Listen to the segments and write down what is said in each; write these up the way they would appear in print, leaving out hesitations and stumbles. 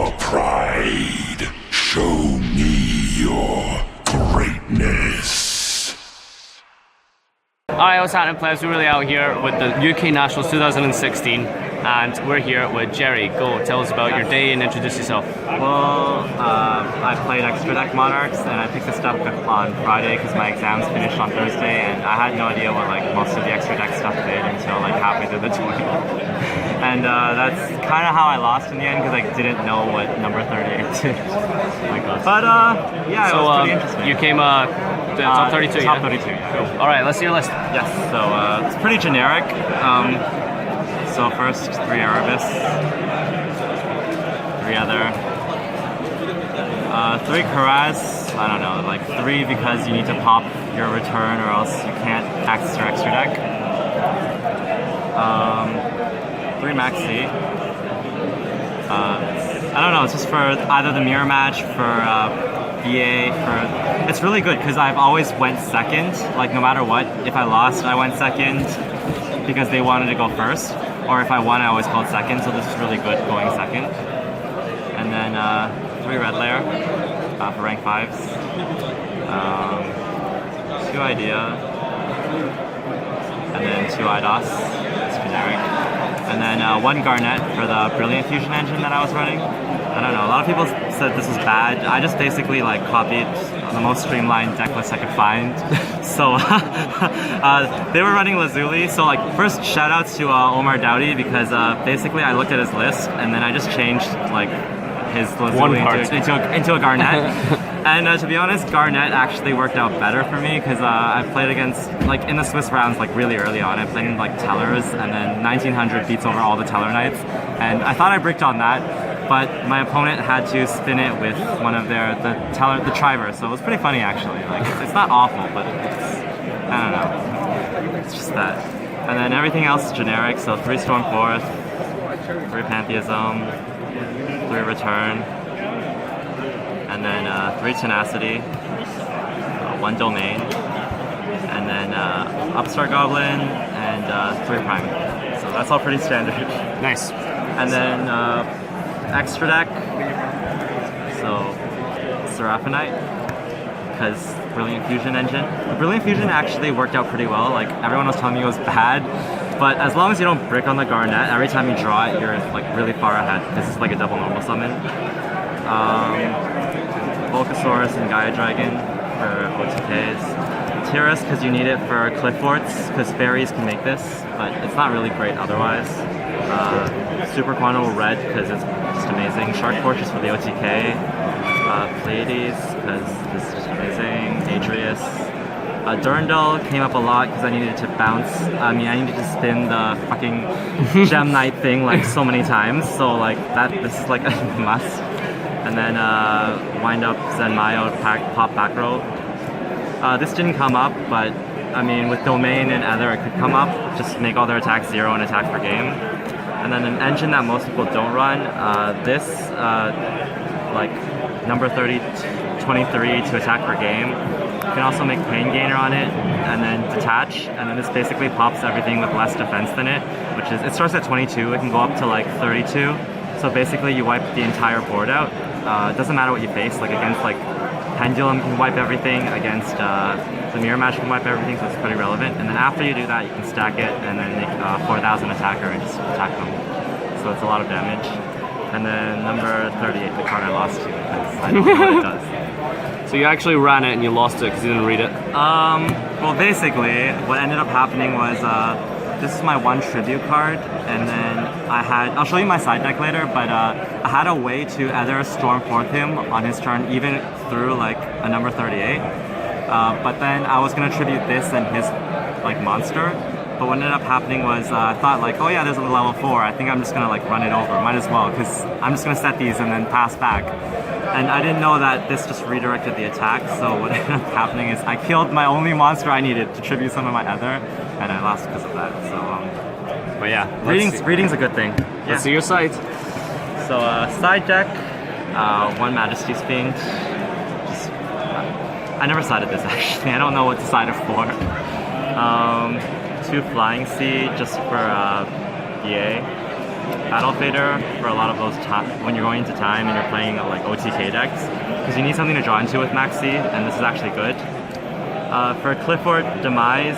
your pride. Show me your greatness. Alright, what's happening, players? We're really out here with the UK Nationals 2016, and we're here with Jerry. Go, tell us about your day and introduce yourself. Well, I played Extra Deck Monarchs, and I picked this up on Friday because my exams finished on Thursday, and I had no idea what most of the Extra Deck stuff did until halfway through the tournament. And that's kind of how I lost in the end because I didn't know what number 38 did. Oh my god. But yeah, it was pretty interesting. You came top 32, top yeah? 32, yeah. Cool. Alright, let's see your list. Yes, so it's pretty generic. So first, 3 Erebus, 3 other, 3 Karaz, I don't know, like 3 because you need to pop your return or else you can't access your extra deck. 3 Maxi. I don't know, it's just for either the mirror match, for BA, it's really good because I've always went second, like no matter what. If I lost, I went second because they wanted to go first, or if I won, I always called second, so this is really good going second. And then 3 Red Layer for rank 5s, 2 Idea, and then 2 IDOS, it's generic. And then 1 Garnet for the Brilliant Fusion engine that I was running. I don't know, a lot of people said this was bad. I just basically copied the most streamlined deck list I could find. So they were running Lazuli. So first shout outs to Omar Dowdy because basically I looked at his list and then I just changed his Lazuli into a Garnet. And to be honest, Garnet actually worked out better for me because I played against, in the Swiss rounds, really early on, I played in Tellers, and then 1900 beats over all the Teller Knights. And I thought I bricked on that, but my opponent had to spin it with one of the Triver, so it was pretty funny actually. It's not awful, but I don't know. It's just that. And then everything else is generic, so 3 Storm Forth, 3 Pantheism, 3 Return, and then 3 Tenacity, 1 Domain, and then Upstart Goblin, and 3 Prime. So that's all pretty standard. Nice. And then extra deck, so Seraphinite, because Brilliant Fusion engine. The Brilliant Fusion actually worked out pretty well. Everyone was telling me it was bad, but as long as you don't brick on the Garnet, every time you draw it, you're really far ahead. This is a double normal summon. Volcasaurus and Gaia Dragon for OTKs. Tiras because you need it for Cliff Forts, because fairies can make this, but it's not really great otherwise. Super Quantum Red because it's just amazing. Shark Fortress for the OTK. Pleiades because this is just amazing. Adrius. Durandal came up a lot because I needed to bounce. I needed to spin the fucking Gem Knight thing so many times. So this is a must. And then wind up Zenmayo pop back row. This didn't come up, but with Domain and Ether it could come up. Just make all their attacks 0 and attack per game. And then an engine that most people don't run, number 23 to attack per game. You can also make Pain Gainer on it, and then detach, and then this basically pops everything with less defense than it, it starts at 22, it can go up to 32. So basically you wipe the entire board out. It doesn't matter what you face, against Pendulum can wipe everything, against the Mirror Match can wipe everything, so it's pretty relevant. And then after you do that, you can stack it and then make 4,000 attacker and just attack them. So it's a lot of damage. And then number 38, the card I lost to because I don't know what it does. So you actually ran it and you lost it because you didn't read it? Well, basically, what ended up happening was this is my 1 tribute card, and then I'll show you my side deck later, but I had a way to either Storm Forth him on his turn, even through a number 38, but then I was going to tribute this and his monster, but what ended up happening was I thought oh yeah, there's a level 4, I think I'm just going to run it over, might as well, because I'm just going to set these and then pass back. And I didn't know that this just redirected the attack, so what ended up happening is I killed my only monster I needed to tribute some of my other, and I lost because of that, so but yeah, reading's a good thing. Let's see your side. So side deck, 1 Majesty's Fiend. I never sided this actually, I don't know what to side it for. 2 Flying Sea just for BA. Battle Fader for a lot of those when you're going into time and you're playing like OTK decks, because you need something to draw into with Maxi, and this is actually good. For Clifford Demise,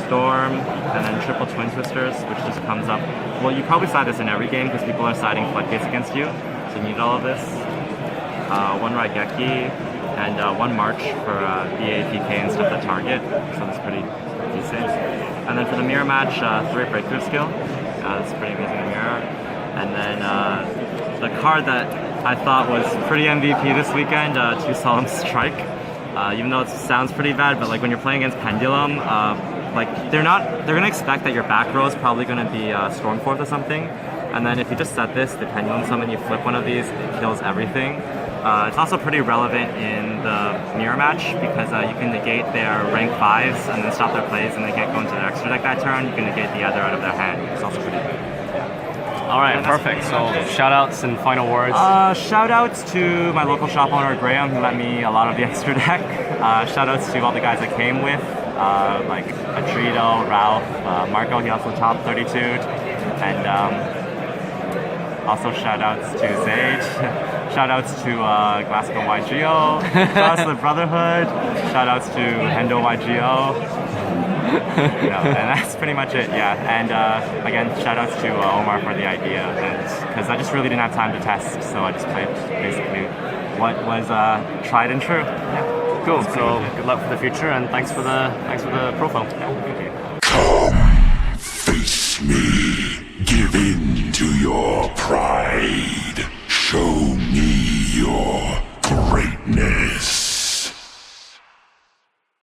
Storm, and then Triple Twin Twisters, which just comes up. Well, you probably side this in every game because people are siding Floodgates against you, so you need all of this. One Raigeki, and one March for BAPK and stuff that target, so that's pretty decent. And then for the mirror match, 3 breakthrough skill. That's pretty amazing in mirror. And then the card that I thought was pretty MVP this weekend, 2 Solemn Strike. Even though it sounds pretty bad, but like when you're playing against Pendulum, like they're gonna expect that your back row is probably gonna be Stormforth or something. And then if you just set this, the Pendulum Summon, you flip one of these, it kills everything. It's also pretty relevant in the mirror match because you can negate their rank 5s and then stop their plays and they can't go into their extra deck that turn. You can negate the other out of their hand. It's also pretty good. All right, perfect. So shout outs and final words. Shout outs to my local shop owner Graham, who lent me a lot of the extra deck. Shout outs to all the guys I came with, like Atrito, Ralph, Marco, he also top 32. And also shout outs to Zage. Shout outs to Glasgow YGO, shout outs to the Brotherhood, shout outs to Hendo YGO, and that's pretty much it, yeah. And again, shout outs to Omar for the idea, because I just really didn't have time to test, so I just played basically what was tried and true. Yeah. Cool, so good luck for the future and thanks for the profile. Yeah, thank you. Come, face me, give in to your pride. Show me your greatness.